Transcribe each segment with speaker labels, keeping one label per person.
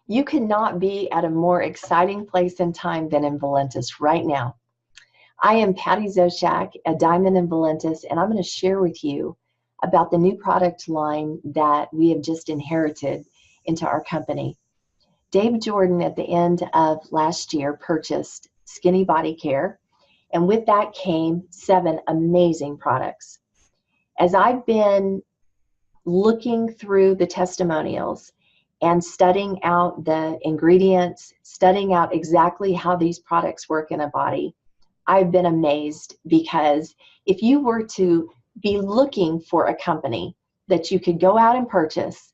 Speaker 1: You could not be at a more exciting place and time than in Valentus right now. I am Pattie Zoschak, a diamond in Valentus, and I'm going to share with you about the new product line that we have just inherited into our company. Dave Jordan, at the end of last year, purchased Skinny Body Care, and with that came 7 amazing products. As I've been looking through the testimonials and studying out the ingredients, studying out exactly how these products work in a body, I've been amazed, because if you were to be looking for a company that you could go out and purchase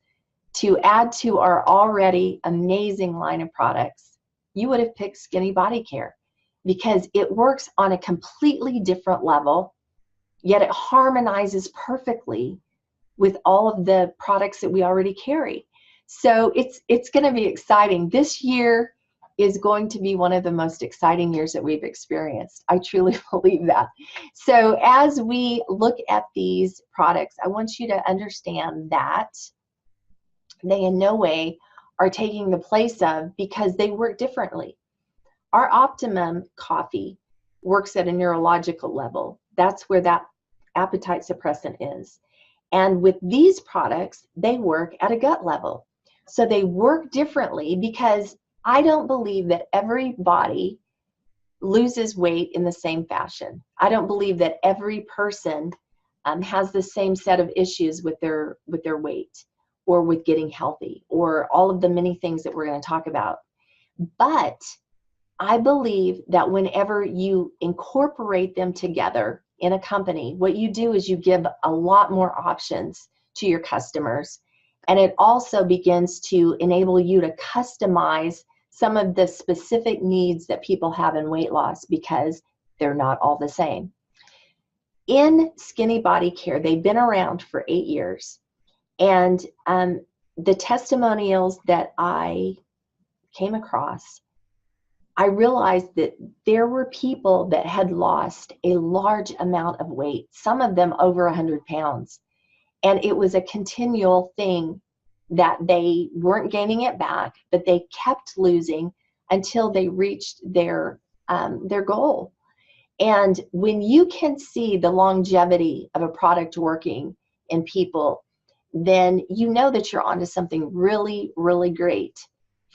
Speaker 1: to add to our already amazing line of products, you would have picked Skinny Body Care, because it works on a completely different level, yet it harmonizes perfectly with all of the products that we already carry. So it's going to be exciting. This year is going to be one of the most exciting years that we've experienced. I truly believe that. So as we look at these products, I want you to understand that they in no way are taking the place of, because they work differently. Our Optimum coffee works at a neurological level. That's where that appetite suppressant is. And with these products, they work at a gut level. So they work differently, because I don't believe that everybody loses weight in the same fashion. I don't believe that every person has the same set of issues with their weight, or with getting healthy, or all of the many things that we're going to talk about. But I believe that whenever you incorporate them together in a company, what you do is you give a lot more options to your customers, and it also begins to enable you to customize some of the specific needs that people have in weight loss, because they're not all the same. In Skinny Body Care, they've been around for 8 years, and the testimonials that I came across, I realized that there were people that had lost a large amount of weight, some of them over 100 pounds. And it was a continual thing that they weren't gaining it back, but they kept losing until they reached their goal. And when you can see the longevity of a product working in people, then you know that you're onto something really, really great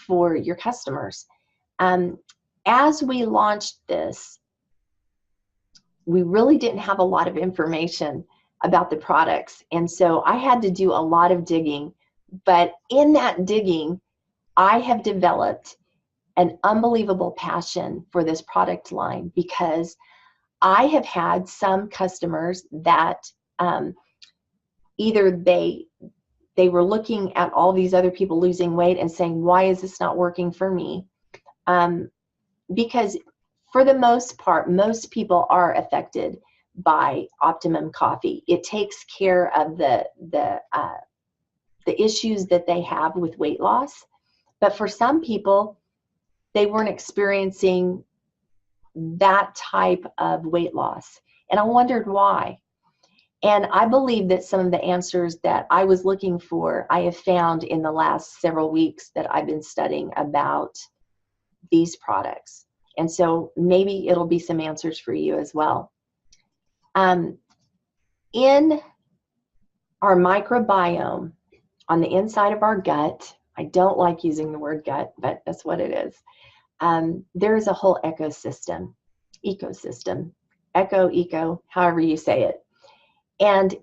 Speaker 1: for your customers. As we launched this, we really didn't have a lot of information about the products. And so I had to do a lot of digging. But in that digging, I have developed an unbelievable passion for this product line, because I have had some customers that either they were looking at all these other people losing weight and saying, why is this not working for me? Because for the most part, most people are affected by Optimum coffee. It takes care of the issues that they have with weight loss. But for some people, they weren't experiencing that type of weight loss. And I wondered why. And I believe that some of the answers that I was looking for, I have found in the last several weeks that I've been studying about these products. And so maybe it'll be some answers for you as well. In our microbiome, on the inside of our gut, I don't like using the word gut, but that's what it is. There is a whole ecosystem, eco, however you say it. And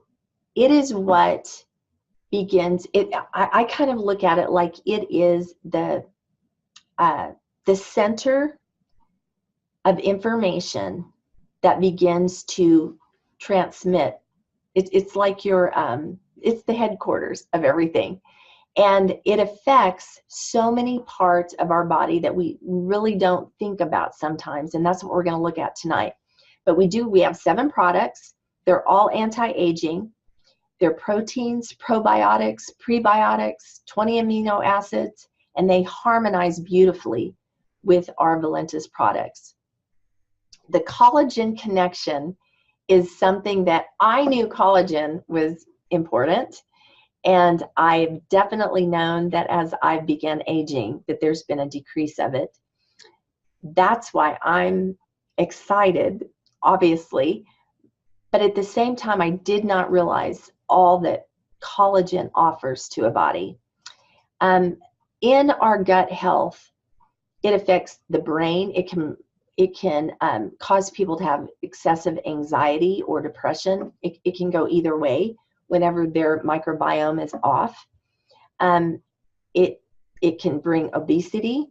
Speaker 1: it is what begins, I kind of look at it like it is the center of information that begins to transmit. It's like it's the headquarters of everything. And it affects so many parts of our body that we really don't think about sometimes. And that's what we're going to look at tonight. But we have 7 products. They're all anti-aging. They're proteins, probiotics, prebiotics, 20 amino acids, and they harmonize beautifully with our Valentus products. The collagen connection is something that I knew collagen was important. And I've definitely known that as I've begun aging, that there's been a decrease of it. That's why I'm excited, obviously, but at the same time, I did not realize all that collagen offers to a body. In our gut health, it affects the brain. It can cause people to have excessive anxiety or depression. It can go either way whenever their microbiome is off. It can bring obesity.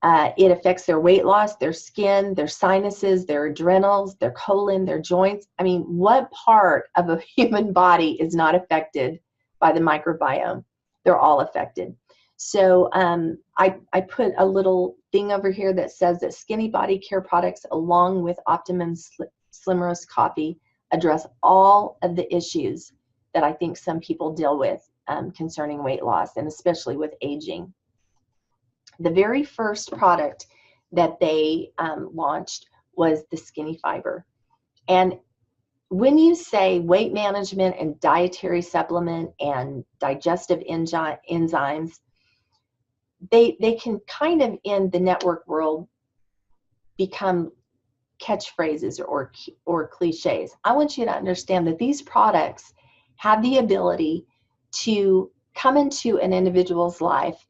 Speaker 1: It affects their weight loss, their skin, their sinuses, their adrenals, their colon, their joints. I mean, what part of a human body is not affected by the microbiome? They're all affected. So I put a little thing over here that says that Skinny Body Care products, along with Optimum Slim Roast Coffee, address all of the issues that I think some people deal with concerning weight loss, and especially with aging. The very first product that they launched was the Skinny Fiber. And when you say weight management and dietary supplement and digestive enzymes, they can kind of, in the network world, become catchphrases or cliches. I want you to understand that these products have the ability to come into an individual's life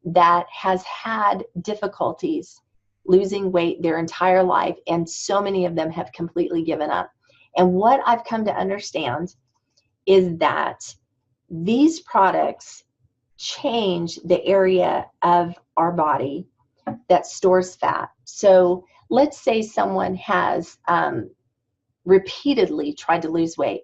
Speaker 1: that has had difficulties losing weight their entire life, and so many of them have completely given up. And what I've come to understand is that these products change the area of our body that stores fat. So let's say someone has repeatedly tried to lose weight.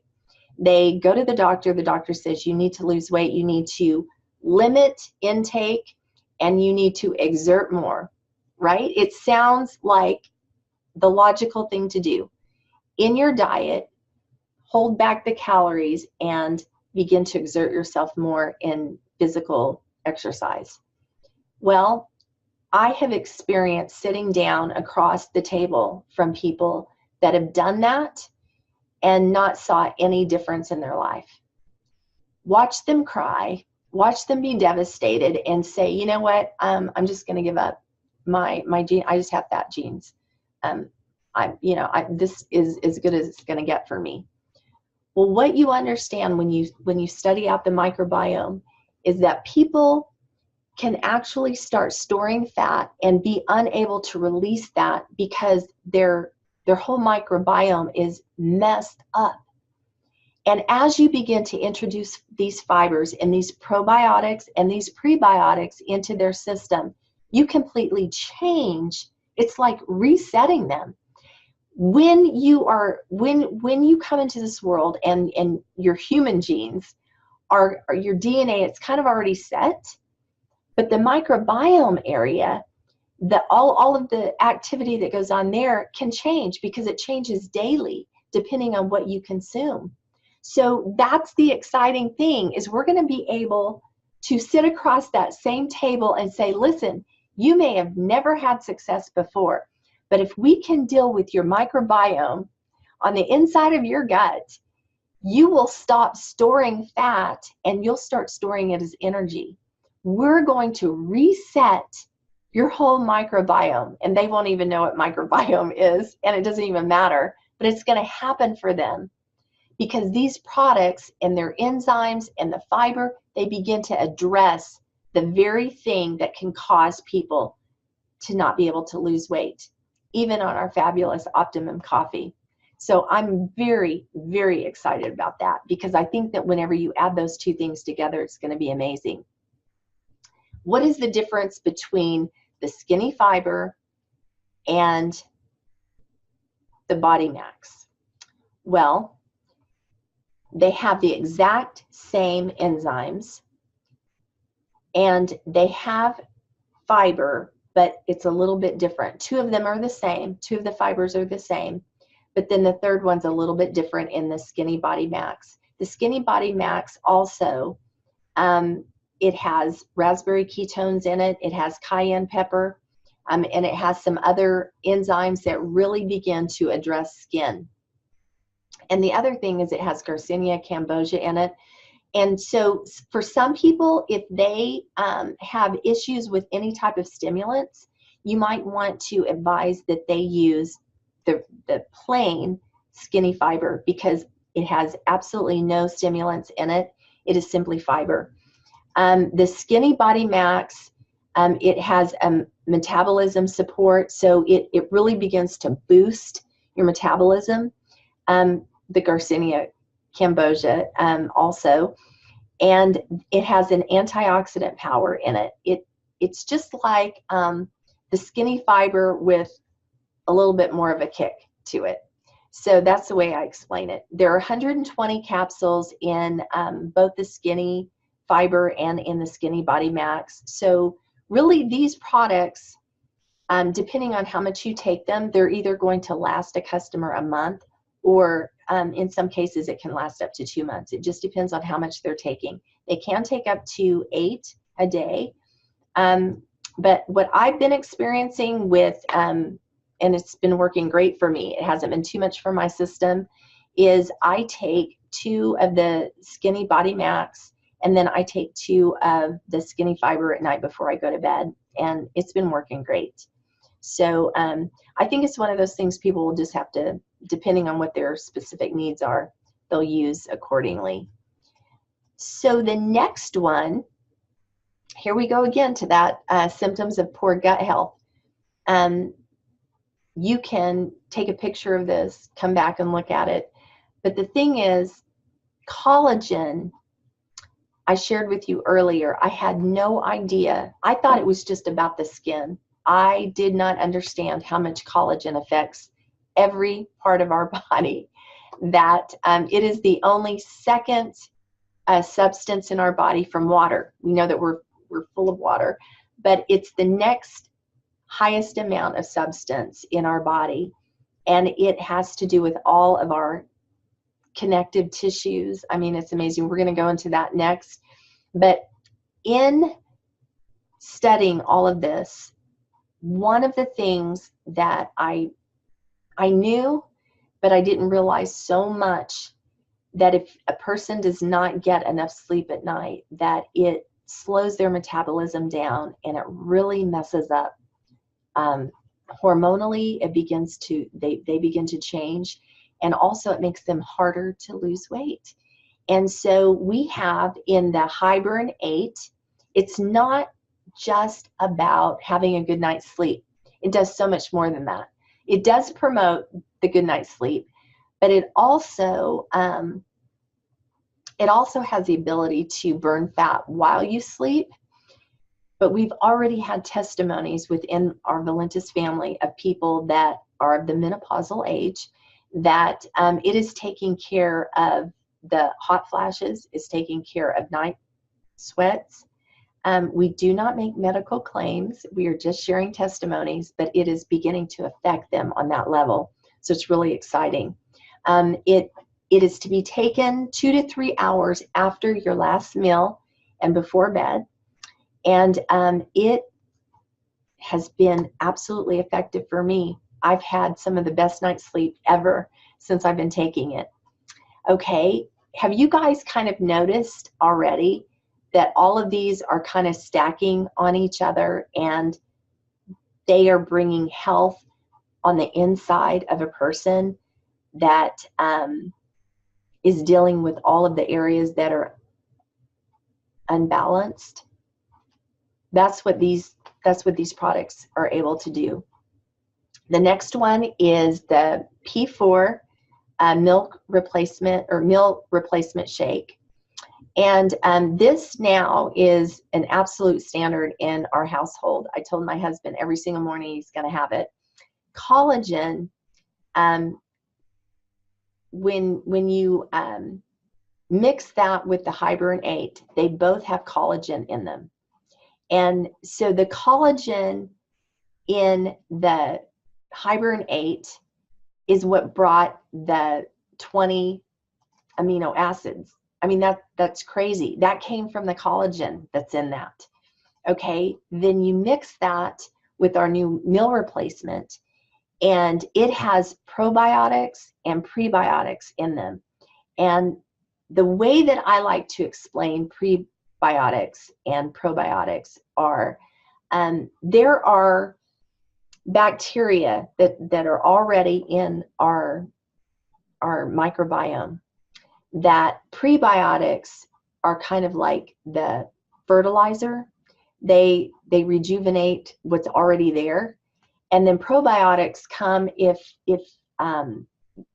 Speaker 1: They go to the doctor says you need to lose weight, you need to limit intake, and you need to exert more, right? It sounds like the logical thing to do. In your diet, hold back the calories and begin to exert yourself more in physical exercise. Well, I have experienced sitting down across the table from people that have done that and not saw any difference in their life. Watch them cry, watch them be devastated, and say, you know what, I'm just going to give up my gene. I just have fat genes. This is as good as it's going to get for me. Well, what you understand when you study out the microbiome is that people can actually start storing fat and be unable to release that because their whole microbiome is messed up. And as you begin to introduce these fibers and these probiotics and these prebiotics into their system, you completely change. It's like resetting them. When you come into this world and your human genes are your DNA, it's kind of already set, but the microbiome area, all of the activity that goes on there can change because it changes daily depending on what you consume. So that's the exciting thing, is we're going to be able to sit across that same table and say, listen, you may have never had success before, but if we can deal with your microbiome on the inside of your gut, you will stop storing fat and you'll start storing it as energy. We're going to reset your whole microbiome, and they won't even know what microbiome is, and it doesn't even matter, but it's going to happen for them. Because these products and their enzymes and the fiber, they begin to address the very thing that can cause people to not be able to lose weight, even on our fabulous Optimum coffee. So I'm very, very excited about that, because I think that whenever you add those two things together, it's going to be amazing. What is the difference between the Skinny Fiber and the Body Max? Well, they have the exact same enzymes and they have fiber, but it's a little bit different. Two of them are the same, two of the fibers are the same, but then the third one's a little bit different in the Skinny Body Max. The Skinny Body Max also, it has raspberry ketones in it, it has cayenne pepper, and it has some other enzymes that really begin to address skin. And the other thing is it has Garcinia cambogia in it. And so for some people, if they have issues with any type of stimulants, you might want to advise that they use the plain skinny fiber, because it has absolutely no stimulants in it. It is simply fiber. The Skinny Body Max, it has metabolism support, so it really begins to boost your metabolism. The Garcinia cambogia also, and it has an antioxidant power in it. It's just like the skinny fiber with a little bit more of a kick to it. So that's the way I explain it. There are 120 capsules in both the Skinny Fiber and in the Skinny Body Max. So really these products, depending on how much you take them, they're either going to last a customer a month, or in some cases it can last up to 2 months. It just depends on how much they're taking. They can take up to 8 a day. But what I've been experiencing with, and it's been working great for me, it hasn't been too much for my system, is I take 2 of the Skinny Body Max, and then I take 2 of the Skinny Fiber at night before I go to bed, and it's been working great. So I think it's one of those things people will just have to, depending on what their specific needs are, they'll use accordingly. So the next one, here we go again to that symptoms of poor gut health. You can take a picture of this, come back and look at it. But the thing is, collagen, I shared with you earlier, I had no idea. I thought it was just about the skin. I did not understand how much collagen affects every part of our body. That it is the only second substance in our body from water. We know that we're full of water, but it's the next highest amount of substance in our body, and it has to do with all of our connective tissues. I mean, it's amazing. We're going to go into that next. But in studying all of this, one of the things that I knew, but I didn't realize so much, that if a person does not get enough sleep at night, that it slows their metabolism down, and it really messes up. Hormonally, it begins to, they begin to change, and also it makes them harder to lose weight. And so we have in the Hibern 8, it's not just about having a good night's sleep. It does so much more than that. It does promote the good night's sleep, but it also has the ability to burn fat while you sleep. But we've already had testimonies within our Valentus family of people that are of the menopausal age, that it is taking care of the hot flashes, is taking care of night sweats. We do not make medical claims. We are just sharing testimonies, but it is beginning to affect them on that level. So it's really exciting. It is to be taken 2 to 3 hours after your last meal and before bed. And it has been absolutely effective for me. I've had some of the best night's sleep ever since I've been taking it. Okay, have you guys kind of noticed already that all of these are kind of stacking on each other, and they are bringing health on the inside of a person that is dealing with all of the areas that are unbalanced? That's what these products are able to do. The next one is the P4 milk replacement or meal replacement shake. And this now is an absolute standard in our household. I told my husband every single morning he's going to have it. Collagen, when you mix that with the Hibern 8, they both have collagen in them. And so the collagen in the Hibern 8 is what brought the 20 amino acids. I mean, that's crazy. That came from the collagen that's in that. Okay, then you mix that with our new meal replacement, and it has probiotics and prebiotics in them. And the way that I like to explain prebiotics and probiotics are, there are bacteria that are already in our microbiome, that prebiotics are kind of like the fertilizer. They rejuvenate what's already there. And then probiotics come if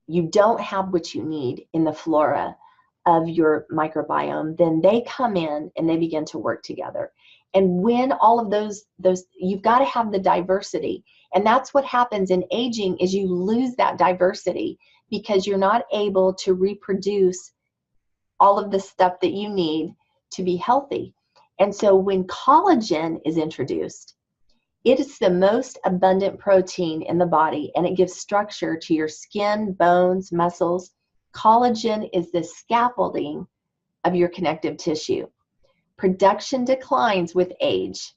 Speaker 1: you don't have what you need in the flora of your microbiome, then they come in and they begin to work together. And when all of those you've got to have the diversity. And that's what happens in aging, is you lose that diversity because you're not able to reproduce all of the stuff that you need to be healthy. And so when collagen is introduced, it is the most abundant protein in the body, and it gives structure to your skin, bones, muscles. Collagen is the scaffolding of your connective tissue. Production declines with age.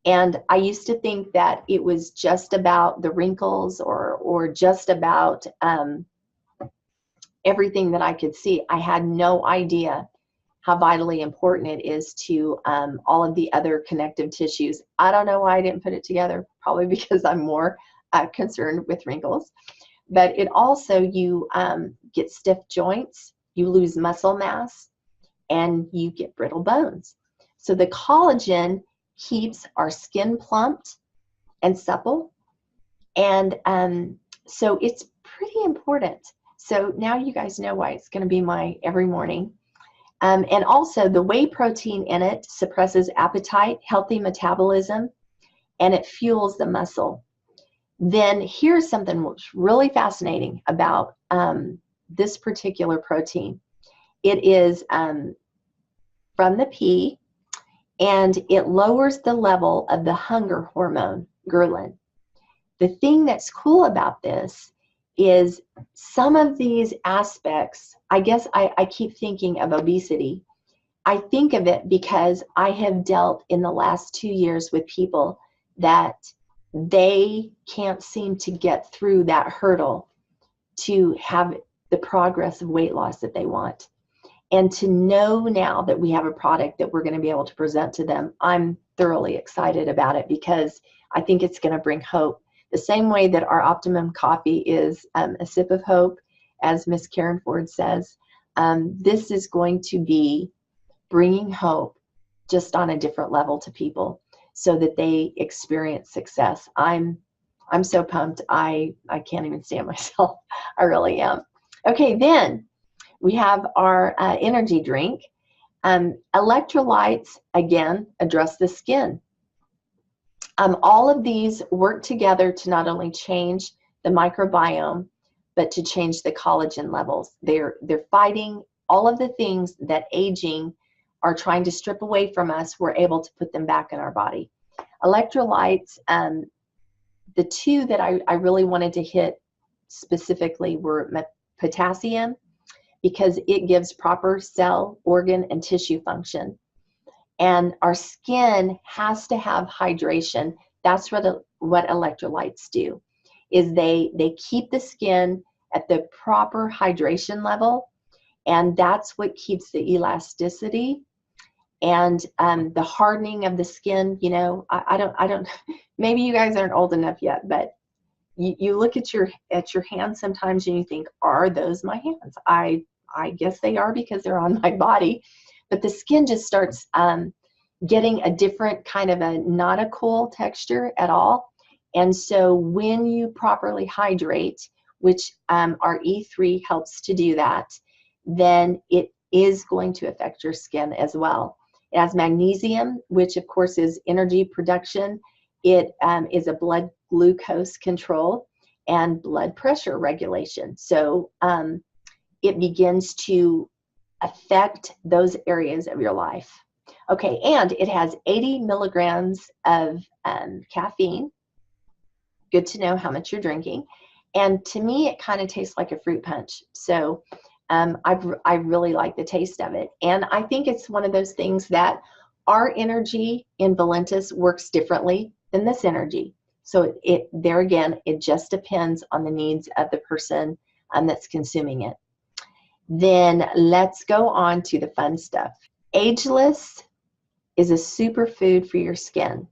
Speaker 1: And I used to think that it was just about the wrinkles or just about everything that I could see. I had no idea how vitally important it is to all of the other connective tissues. I don't know why I didn't put it together, probably because I'm more concerned with wrinkles. But it also, you get stiff joints, you lose muscle mass, and you get brittle bones. So the collagen keeps our skin plumped and supple. And so it's pretty important. So now you guys know why it's going to be my every morning. And also the whey protein in it suppresses appetite, healthy metabolism, and it fuels the muscle. Then here's something really fascinating about this particular protein. It is from the pea, and it lowers the level of the hunger hormone, ghrelin. The thing that's cool about this is some of these aspects, I guess I keep thinking of obesity. I think of it because I have dealt in the last 2 years with people that they can't seem to get through that hurdle to have the progress of weight loss that they want. And to know now that we have a product that we're going to be able to present to them, I'm thoroughly excited about it because I think it's going to bring hope. The same way that our Optimum coffee is a sip of hope, as Miss Karen Ford says, this is going to be bringing hope just on a different level to people so that they experience success. I'm so pumped. I can't even stand myself. I really am. Okay, then we have our energy drink. Electrolytes, again, address the skin. All of these work together to not only change the microbiome, but to change the collagen levels. They're fighting all of the things that aging are trying to strip away from us. We're able to put them back in our body. Electrolytes, the two that I really wanted to hit specifically were potassium, because it gives proper cell, organ, and tissue function. And our skin has to have hydration. That's what electrolytes do, is they keep the skin at the proper hydration level, and that's what keeps the elasticity and the hardening of the skin. You know, I don't, maybe you guys aren't old enough yet, but you look at your hands sometimes and you think, are those my hands? I guess they are because they're on my body. But the skin just starts getting a different kind of not a cool texture at all. And so when you properly hydrate, which our E3 helps to do that, then it is going to affect your skin as well. It has magnesium, which of course is energy production. It is a blood glucose control and blood pressure regulation. So it begins to affect those areas of your life. Okay, and it has 80 milligrams of caffeine. Good to know how much you're drinking. And to me, it kind of tastes like a fruit punch. So I really like the taste of it. And I think it's one of those things that our energy in Valentus works differently than this energy. So there again, it just depends on the needs of the person that's consuming it. Then let's go on to the fun stuff. Ageless is a superfood for your skin.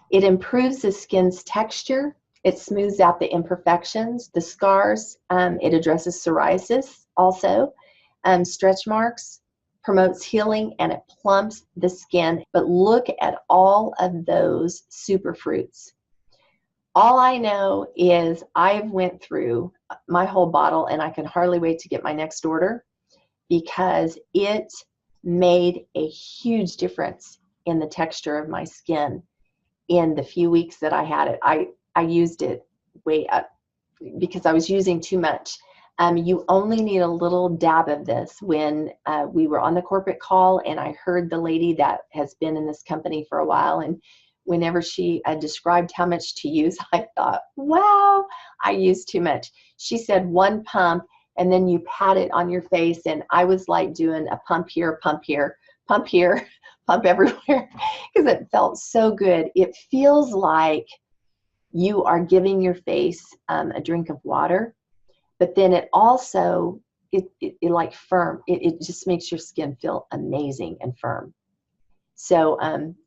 Speaker 1: It improves the skin's texture. It smooths out the imperfections, the scars. It addresses psoriasis also, stretch marks, promotes healing, and it plumps the skin. But look at all of those superfruits. All I know is I've went through my whole bottle, and I can hardly wait to get my next order because it made a huge difference in the texture of my skin in the few weeks that I had it. I used it way up because I was using too much. You only need a little dab of this. When we were on the corporate call, and I heard the lady that has been in this company for a while, and whenever she described how much to use, I thought, wow, I used too much. She said 1 pump, and then you pat it on your face, and I was like doing a pump here, pump here, pump here, pump everywhere, because it felt so good. It feels like you are giving your face a drink of water, but then it also, it like firm. It just makes your skin feel amazing and firm. So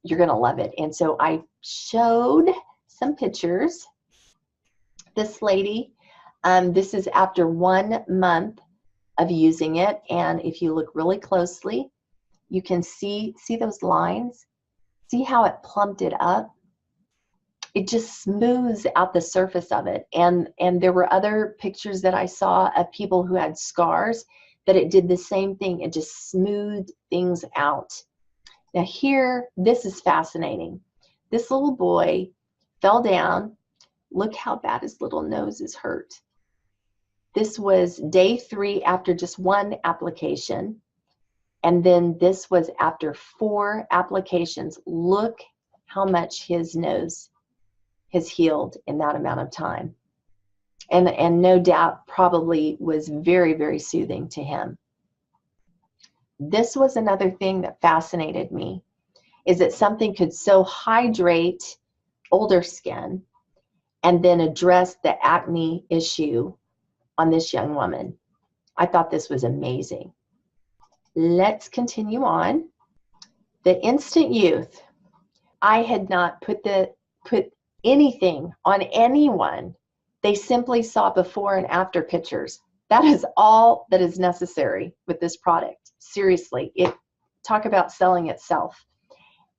Speaker 1: you're going to love it. And so I showed some pictures. This lady, this is after 1 month of using it. And if you look really closely, you can see those lines. See how it plumped it up? It just smooths out the surface of it. And there were other pictures that I saw of people who had scars that it did the same thing. It just smoothed things out. Now here, this is fascinating. This little boy fell down. Look how bad his little nose is hurt. This was day 3 after just 1 application. And then this was after 4 applications. Look how much his nose has healed in that amount of time. And no doubt probably was very, very soothing to him. This was another thing that fascinated me, is that something could so hydrate older skin and then address the acne issue on this young woman. I thought this was amazing. Let's continue on. The Instant Youth. I had not put anything on anyone. They simply saw before and after pictures. That is all that is necessary with this product. Seriously, talk about selling itself.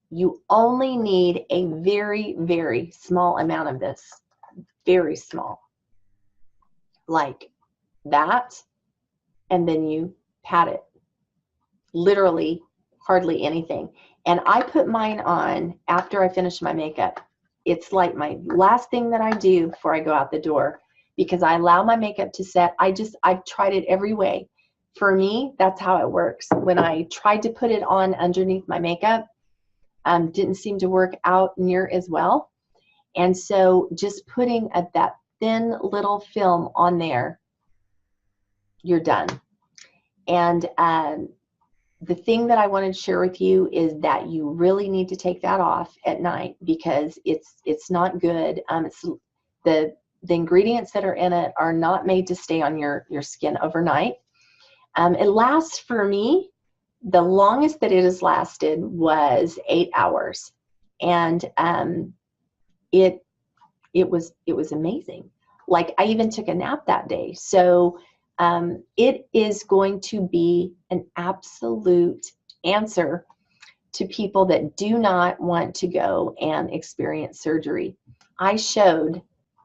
Speaker 1: You only need a very, very small amount of this. Very small. Like that. And then you pat it. Literally hardly anything. And I put mine on after I finish my makeup. It's like my last thing that I do before I go out the door, because I allow my makeup to set. I've tried it every way. For me, that's how it works. When I tried to put it on underneath my makeup, didn't seem to work out near as well. And so just putting that thin little film on there, you're done. And the thing that I wanted to share with you is that you really need to take that off at night, because it's not good. It's the ingredients that are in it are not made to stay on your skin overnight. It lasts, for me, the longest that it has lasted was 8 hours, and it was amazing. Like, I even took a nap that day. So it is going to be an absolute answer to people that do not want to go and experience surgery. I showed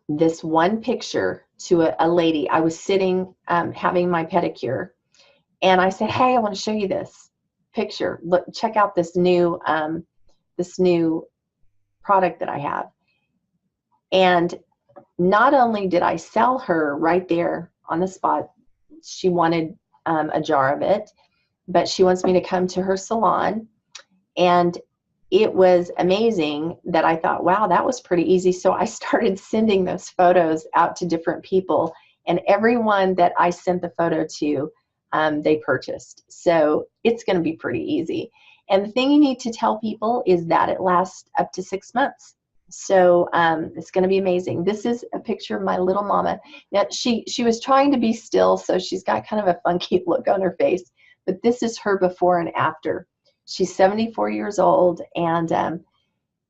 Speaker 1: this one picture to a lady. I was sitting having my pedicure, and I said, hey, I want to show you this picture. Look, check out this new product that I have. And not only did I sell her right there on the spot, she wanted a jar of it, but she wants me to come to her salon. And it was amazing that I thought, wow, that was pretty easy. So I started sending those photos out to different people, and everyone that I sent the photo to, they purchased. So it's going to be pretty easy. And the thing you need to tell people is that it lasts up to 6 months. So it's going to be amazing. This is a picture of my little mama. Now, she was trying to be still, so she's got kind of a funky look on her face. But this is her before and after. She's 74 years old, and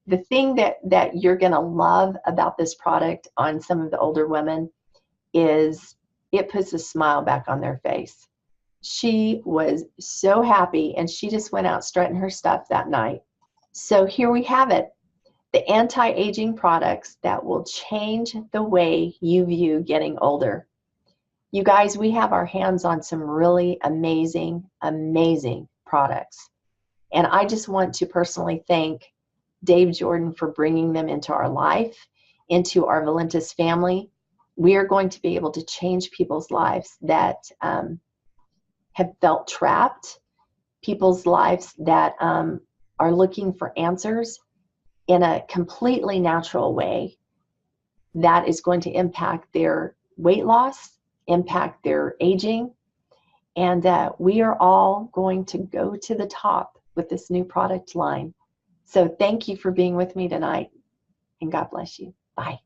Speaker 1: the thing that you're going to love about this product on some of the older women is it puts a smile back on their face. She was so happy, and she just went out strutting her stuff that night. So here we have it. The anti-aging products that will change the way you view getting older. You guys, we have our hands on some really amazing, amazing products. And I just want to personally thank Dave Jordan for bringing them into our life, into our Valentus family. We are going to be able to change people's lives that have felt trapped, people's lives that are looking for answers in a completely natural way that is going to impact their weight loss, impact their aging, and we are all going to go to the top with this new product line. So thank you for being with me tonight, and God bless you. Bye.